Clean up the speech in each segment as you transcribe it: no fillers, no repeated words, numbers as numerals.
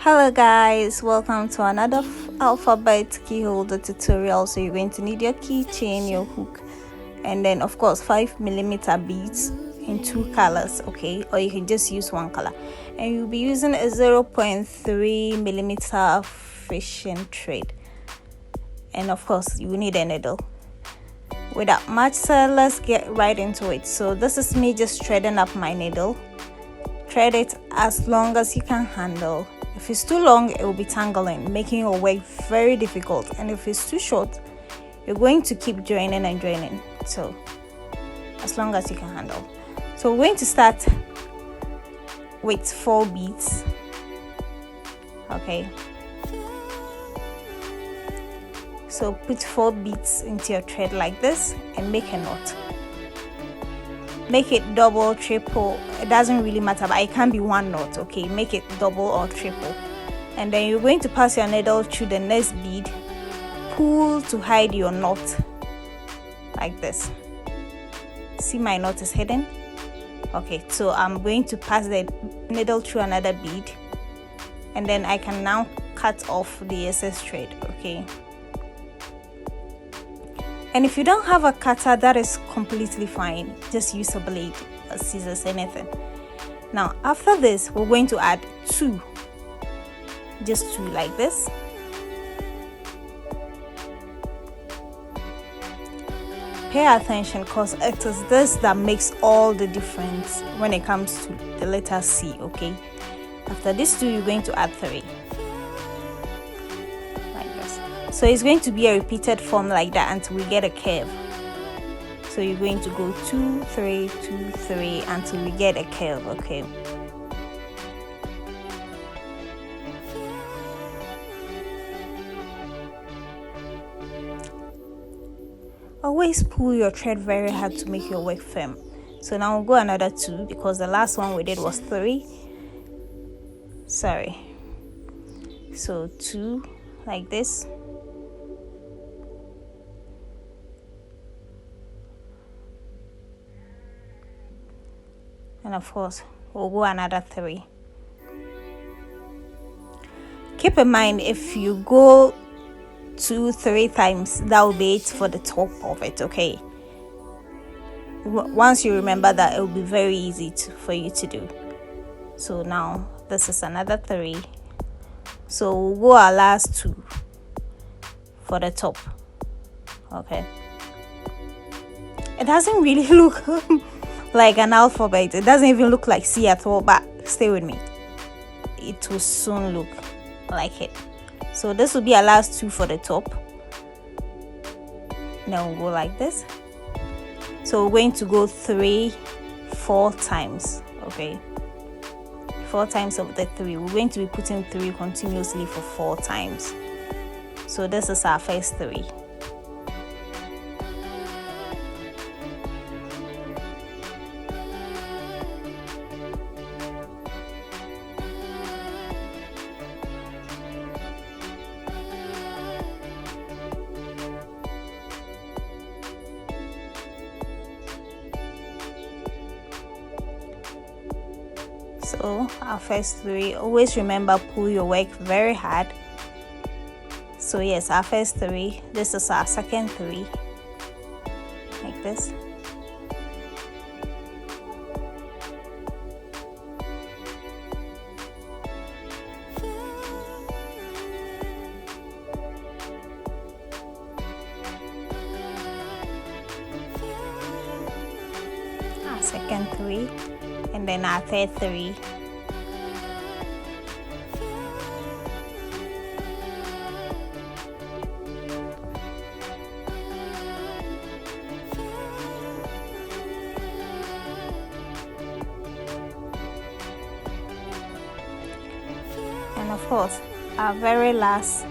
Hello guys, welcome to another alphabet keyholder tutorial. So you're going to need your keychain, your hook, and then of course 5mm beads in two colors, okay, or you can just use one color. And you'll be using a 0.3mm fishing thread, and of course you need a needle. Without much let's get right into it. So this is me just threading up my needle. Thread it as long as you can handle. If it's too long, it will be tangling, making your work very difficult. And if it's too short, you're going to keep joining and joining. So as long as you can handle. So we're going to start with 4 beads. Okay. So put 4 beads into your thread like this and make a knot. Make it double, triple, it doesn't really matter, but it can be one knot, okay? Make it double or triple. And then you're going to pass your needle through the next bead, pull to hide your knot like this. See, my knot is hidden. Okay, so I'm going to pass the needle through another bead, and then I can now cut off the excess thread, okay? And if you don't have a cutter, that is completely fine. Just use a blade, a scissors, anything. Now, after this, we're going to add 2. Just 2 like this. Pay attention, because it is this that makes all the difference when it comes to the letter C, okay? After these 2, you're going to add 3. So it's going to be a repeated form like that until we get a curve. So you're going to go 2, 3, 2, 3 until we get a curve, okay? Always pull your thread very hard to make your work firm. So now we'll go another 2 because the last one we did was 3. Sorry. So 2 like this. And of course, we'll go another 3. Keep in mind, if you go 2, 3 times, that will be it for the top of it, okay? Once you remember that, it will be very easy for you to do. So now, this is another 3. So we'll go our last 2 for the top, okay? It doesn't really look like an alphabet. It doesn't even look like C at all, but stay with me. It will soon look like it. So this will be our last 2 for the top. Now we'll go like this. So we're going to go 3, 4 times, okay? 4 times of the 3. We're going to be putting 3 continuously for 4 times. So this is our first 3. So our first 3, always remember, pull your work very hard. So yes, our first 3, this is our second 3, like this. Our second 3. And then our third 3. And of course, our very last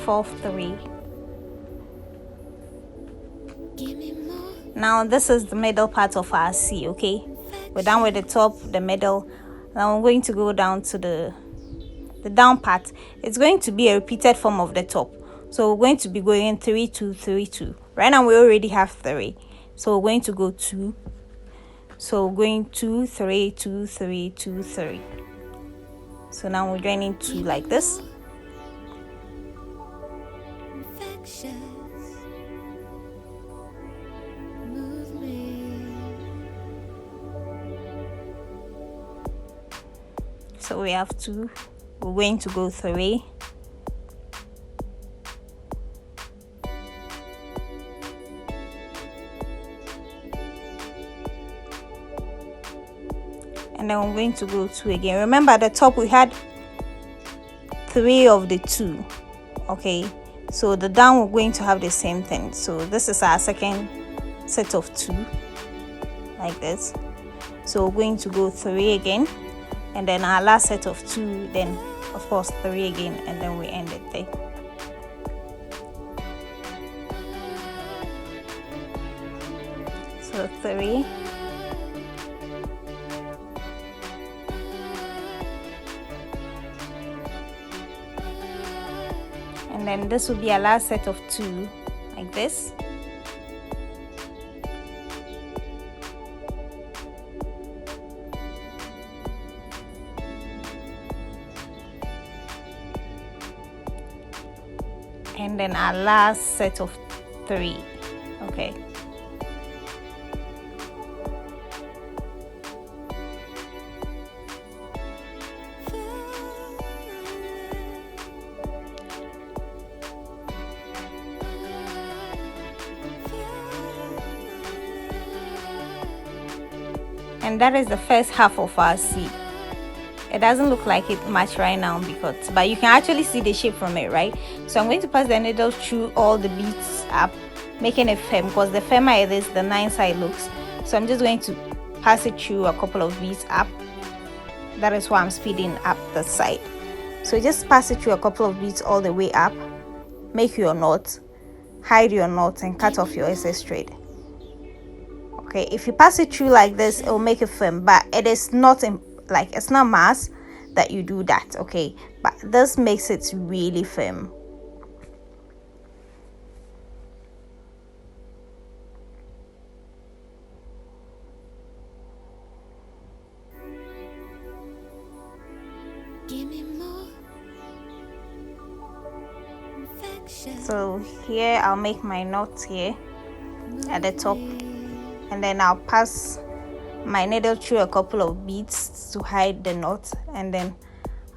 4th 3. Now this is the middle part of our C, okay? We're done with the top, the middle. Now I'm going to go down to the down part. It's going to be a repeated form of the top. So we're going to be going 3, 2, 3, 2. Right now we already have 3. So we're going to go 2. So we're going 2, 3, 2, 3, 2, 3. So now we're joining 2 like this. So we have 2. We're going to go 3. And then we're going to go 2 again. Remember at the top we had 3 of the 2. Okay, so the down we're going to have the same thing. So this is our second set of 2 like this. So we're going to go 3 again, and then our last set of 2, then of course 3 again, and then we end it there. So 3, and then this will be our last set of 2 like this. And then our last set of 3. Okay, and that is the first half of our C. It doesn't look like it much right now but you can actually see the shape from it, right? So I'm going to pass the needle through all the beads up, making it firm, because the firmer it is, the nicer it looks. So I'm just going to pass it through a couple of beads up. That is why I'm speeding up the side. So just pass it through a couple of beads all the way up, make your knot, hide your knot, and cut off your excess thread. Okay, if you pass it through like this, it will make it firm, but it is not it's not mass that you do that, okay? But this makes it really firm. So here I'll make my knot here at the top, and then I'll pass my needle through a couple of beads to hide the knot, and then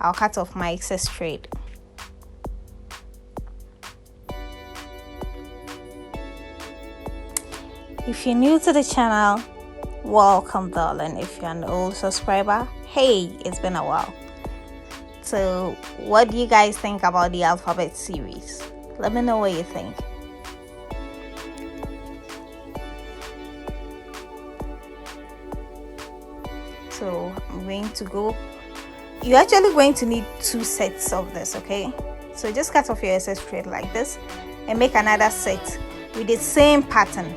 I'll cut off my excess thread. If you're new to the channel, welcome, darling. If you're an old subscriber, hey, it's been a while. So what do you guys think about the alphabet series? Let me know what you think. So I'm going to go, you're actually going to need 2 sets of this, okay? So just cut off your excess thread like this and make another set with the same pattern,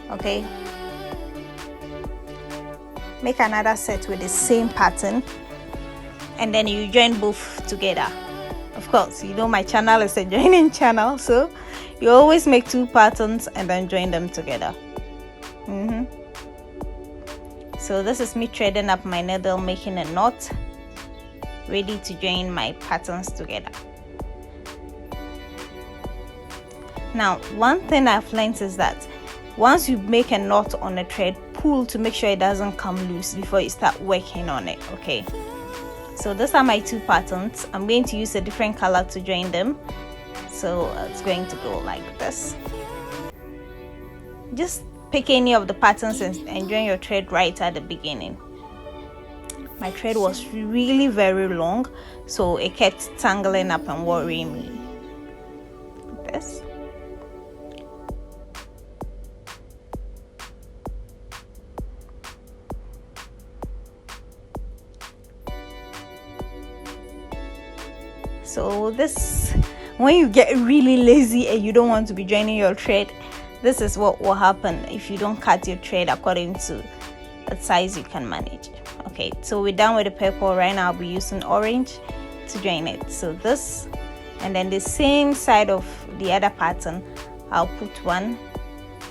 okay? Make another set with the same pattern, and then you join both together. Of course, you know my channel is a joining channel, so you always make 2 patterns and then join them together. So this is me threading up my needle, making a knot, ready to join my patterns together. Now, one thing I've learned is that once you make a knot on a thread, pull to make sure it doesn't come loose before you start working on it, okay? So these are my 2 patterns. I'm going to use a different color to join them. So it's going to go like this. Just pick any of the patterns and join your thread right at the beginning. My thread was really very long, so it kept tangling up and worrying me. Like this. So this, when you get really lazy and you don't want to be joining your thread, this is what will happen if you don't cut your thread according to the size you can manage. Okay, so we're done with the purple. Right now I'll be using orange to join it. So this, and then the same side of the other pattern, I'll put one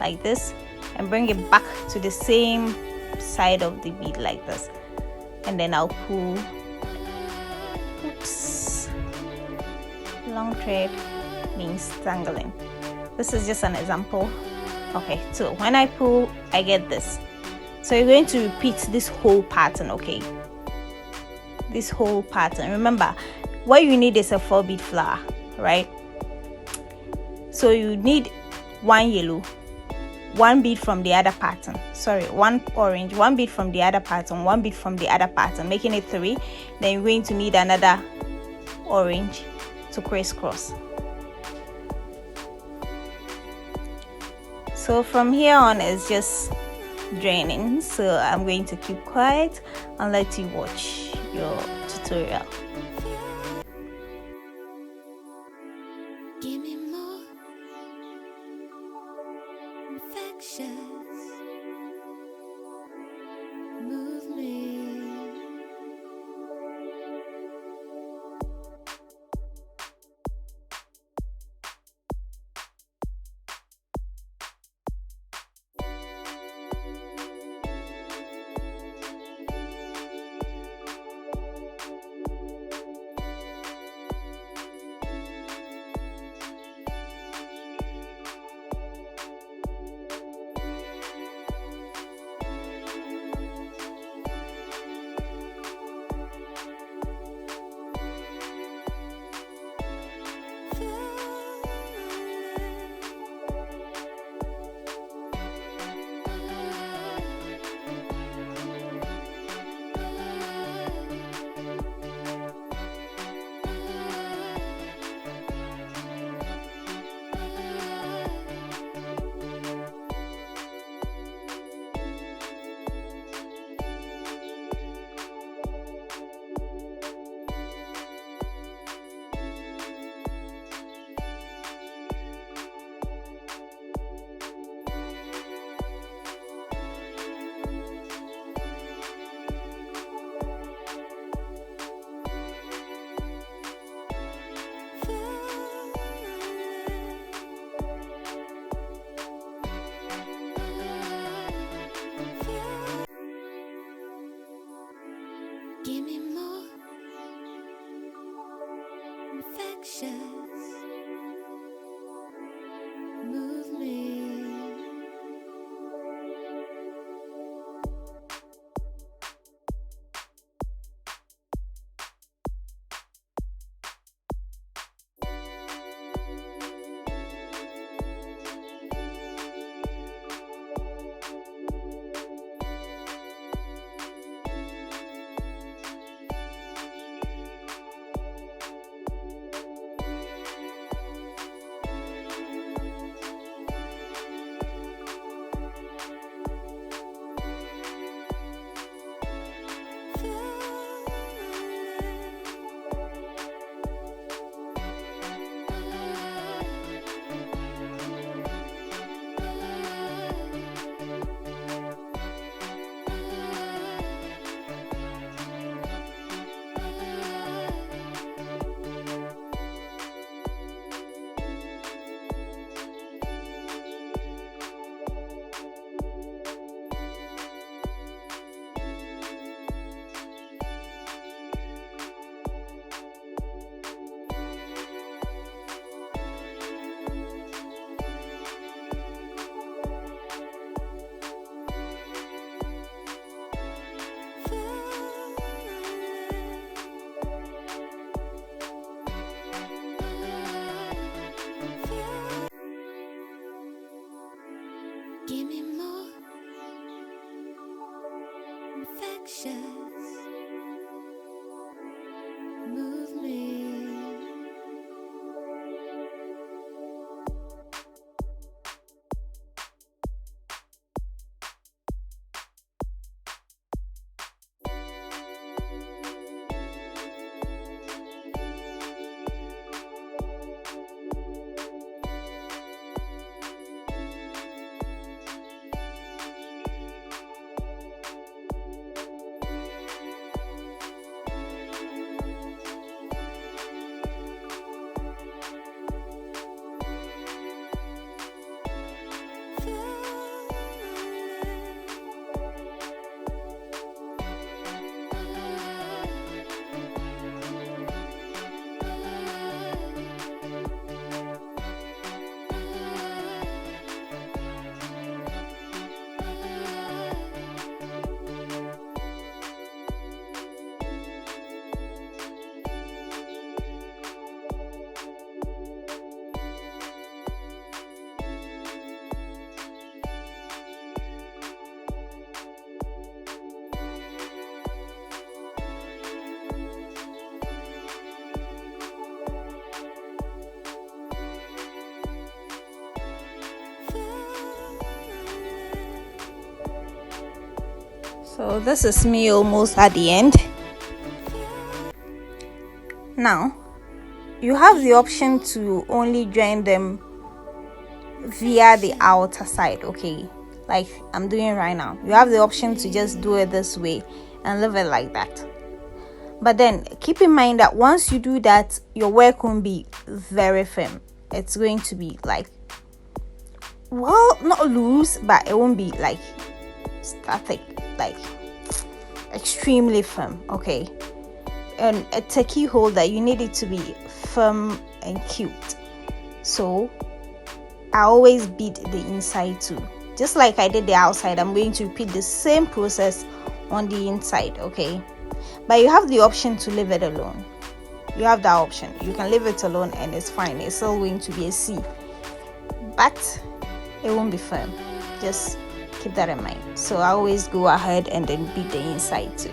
like this and bring it back to the same side of the bead like this, and then I'll pull Oops. Long thread means tangling. This is just an example. Okay, so when I pull, I get this. So you're going to repeat this whole pattern, okay? This whole pattern. Remember, what you need is a 4-bead flower, right? So you need one yellow, one bead from the other pattern, sorry, one orange, one bead from the other pattern, one bead from the other pattern, making it 3. Then you're going to need another orange to crisscross. So from here on it's just draining, so I'm going to keep quiet and let you watch your tutorial. Give me more infectious. Move me. Give me more infectious. Move me. So this is me almost at the end. Now you have the option to only join them via the outer side, okay, like I'm doing right now. You have the option to just do it this way and leave it like that. But then keep in mind that once you do that, your work won't be very firm. It's going to be like, well, not loose, but it won't be like static, like extremely firm, okay. And it's a key holder, you need it to be firm and cute. So I always bead the inside too, just like I did the outside. I'm going to repeat the same process on the inside, okay. But you have the option to leave it alone. You have that option. You can leave it alone and it's fine. It's still going to be a C, but it won't be firm. Just keep that in mind. So I always go ahead and then bead the inside too.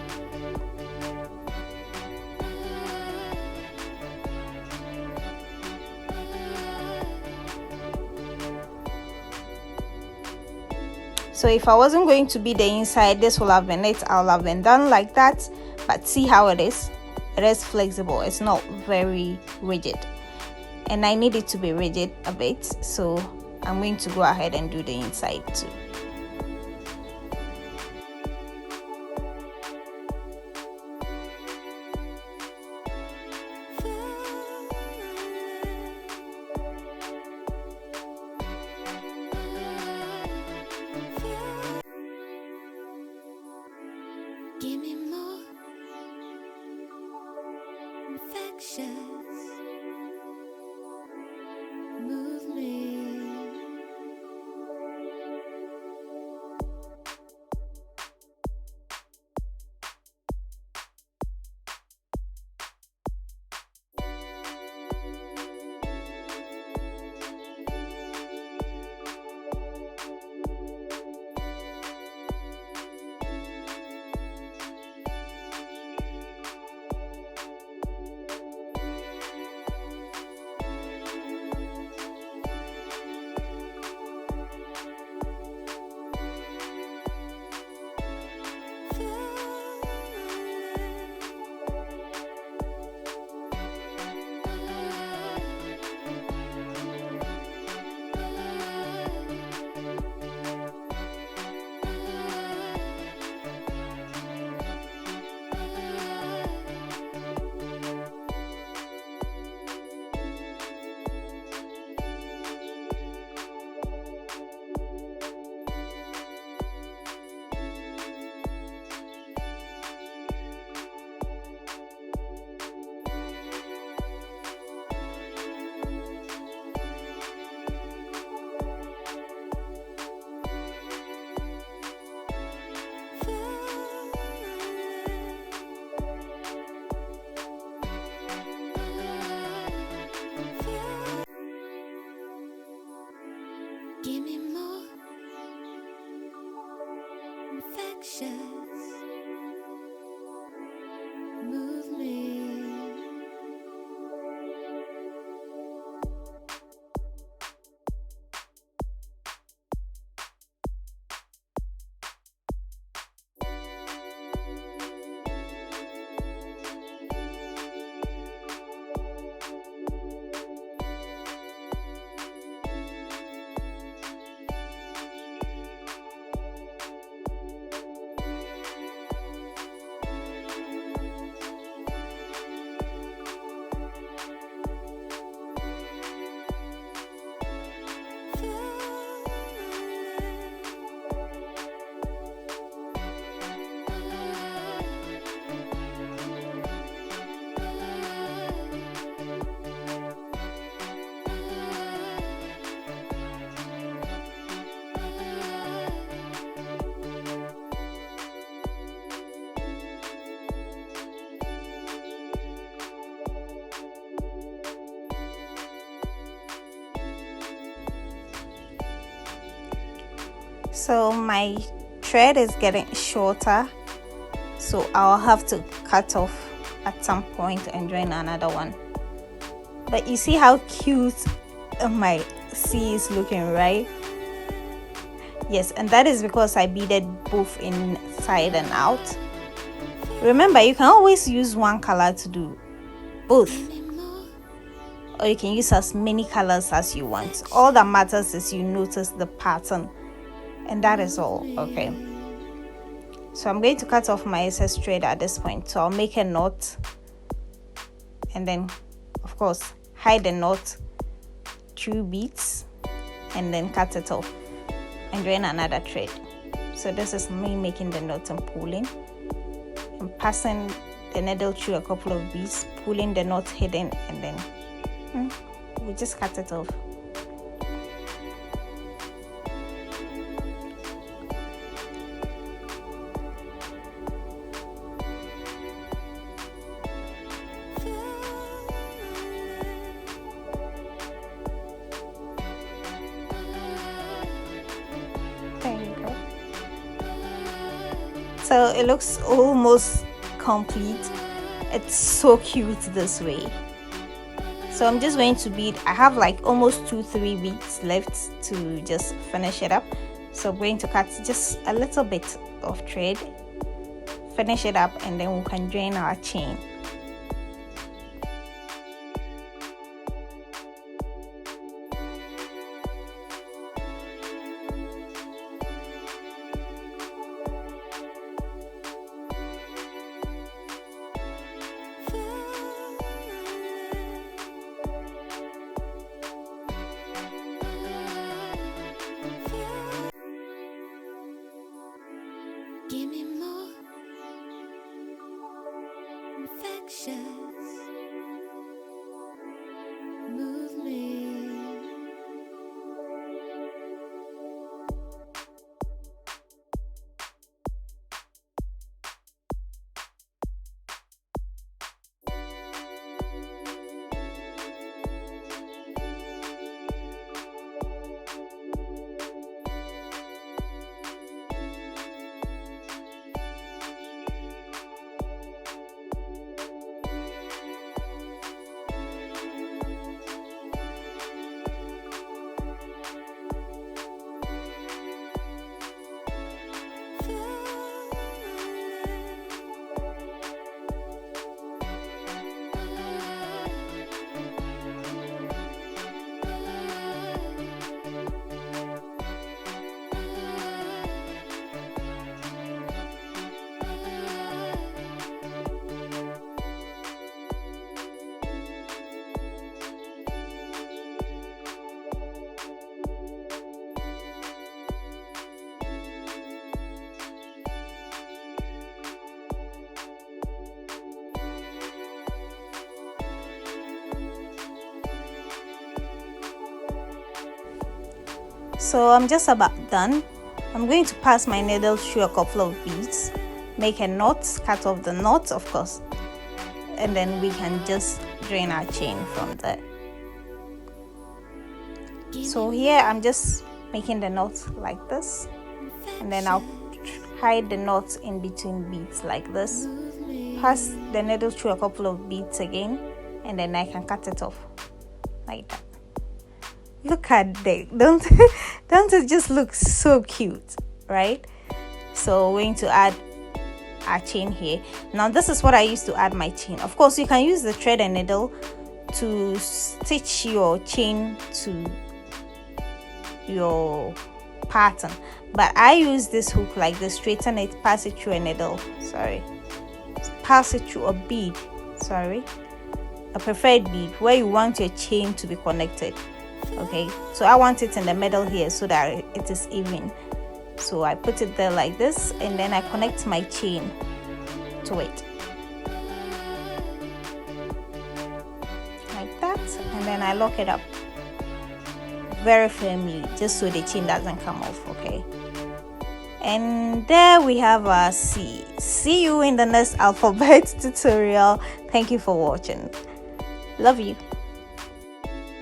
So if I wasn't going to be the inside, this will have been it. I'll have been done like that. But see how it is? It is flexible. It's not very rigid. And I need it to be rigid a bit. So I'm going to go ahead and do the inside too. Give me more infectious. Move me. Give me more infectious. Move me. So my thread is getting shorter, so I'll have to cut off at some point and join another one. But you see how cute my C is looking, right? Yes, and that is because I beaded both inside and out. Remember, you can always use one color to do both, or you can use as many colors as you want. All that matters is you notice the pattern, and that is all. Okay, so I'm going to cut off my excess thread at this point. So I'll make a knot, and then of course hide the knot through beads, and then cut it off and join another thread. So this is me making the knot and pulling and passing the needle through a couple of beads, pulling the knot hidden, and then we just cut it off. There you go. So it looks almost complete. It's so cute this way. So I'm just going to bead. I have like almost 2-3 beads left to just finish it up. So I'm going to cut just a little bit of thread, finish it up, and then we can join our chain. Give me more infectious. Move me. So I'm just about done. I'm going to pass my needle through a couple of beads, make a knot, cut off the knot of course, and then we can just join our chain from there. So here I'm just making the knot like this, and then I'll hide the knot in between beads like this, pass the needle through a couple of beads again, and then I can cut it off like that. Look at that. Don't it just look so cute, right? So we're going to add our chain here. Now this is what I used to add my chain. Of course you can use the thread and needle to stitch your chain to your pattern, but I use this hook like this, straighten it, pass it through a needle, pass it through a bead, a preferred bead where you want your chain to be connected. Okay, so I want it in the middle here so that it is even. So I put it there like this, and then I connect my chain to it like that, and then I lock it up very firmly just so the chain doesn't come off. Okay, and there we have our C. See you in the next alphabet tutorial. Thank you for watching. Love you.